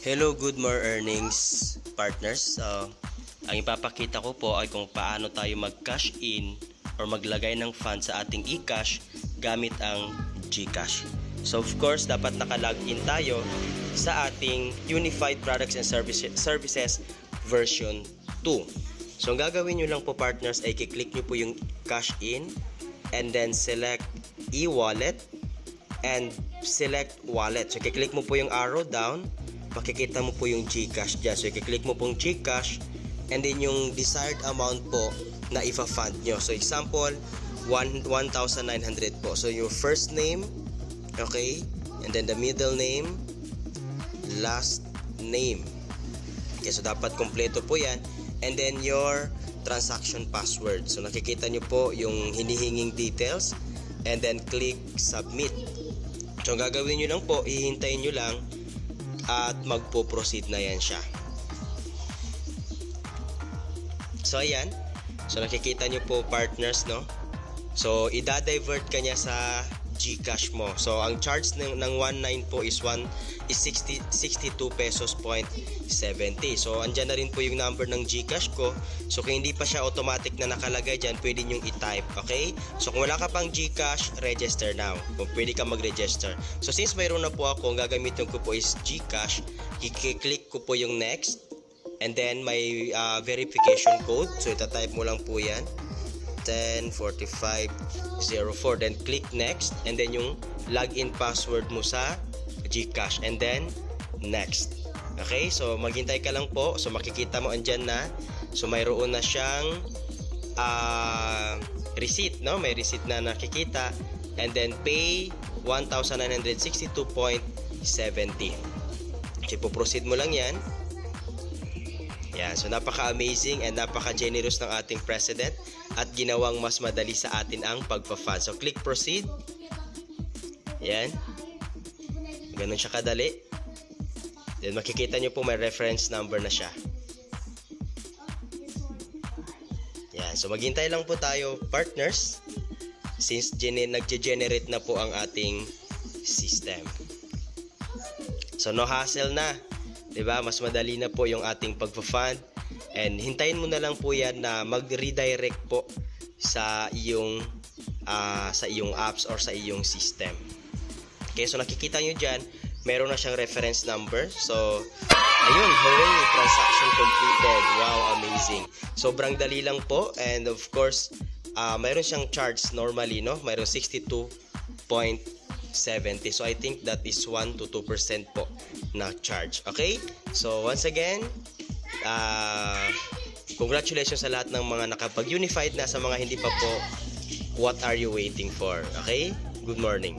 Hello, good more earnings partners. Ang ipapakita ko po ay kung paano tayo mag-cash in or maglagay ng funds sa ating eCash gamit ang GCash. So of course, dapat naka-login tayo sa ating Unified Products and Services version 2. So ang gagawin nyo lang po partners ay kiklik nyo po yung cash in and then select e-wallet and select wallet. So kiklik mo po yung arrow down, makikita mo po yung GCash dyan. So kiklik mo pong GCash and then yung desired amount po na ifa-fund nyo. So example, 1,900 po. So your first name, okay, and then the middle name, last name. Okay, so dapat kompleto po yan. And then your transaction password. So nakikita nyo po yung hinihinging details and then click submit. So ang gagawin nyo lang po, hihintayin nyo lang at magpo-proceed na yan siya. So ayan, so nakikita nyo po partners, no? So ida-divert ka niya sa GCash mo. So ang charge ng 19 po is 62 pesos point 70. So andyan na rin po yung number ng GCash ko. So kung hindi pa siya automatic na nakalagay dyan, pwede nyong i-type, okay? So kung wala ka pang GCash, register now. Kung pwede ka mag-register. So since mayroon na po ako, ang gagamitin ko po is GCash, i-click ko po yung next and then may verification code. So ita-type mo lang po yan, 104504, then click next and then yung login password mo sa GCash and then next. Okay, so maghintay ka lang po. So makikita mo andyan na. So mayroon na siyang receipt, no? May receipt na nakikita and then pay 1,962.70. So ipo-proceed mo lang yan. Yan, so napaka-amazing and napaka-generous ng ating president at ginawang mas madali sa atin ang pagpa-fund. So click proceed. Yan. Ganun siya kadali. Then makikita nyo po may reference number na siya. Yan, so maghintay lang po tayo partners since nagge-generate na po ang ating system. So no hassle na. Diba? Mas madali na po yung ating pagpa-fund and hintayin mo na lang po yan na mag-redirect po sa iyong apps or sa iyong system. Okay, so nakikita nyo dyan, meron na siyang reference number. So, ayun, hooray! Transaction completed. Wow, amazing. Sobrang dali lang po and of course, meron siyang charge normally, no? Meron 62.70. So I think that is 1 to 2% po na charge. Okay? So once again, congratulations sa lahat ng mga nakapag-unified na. Sa mga hindi pa po, what are you waiting for? Okay? Good morning.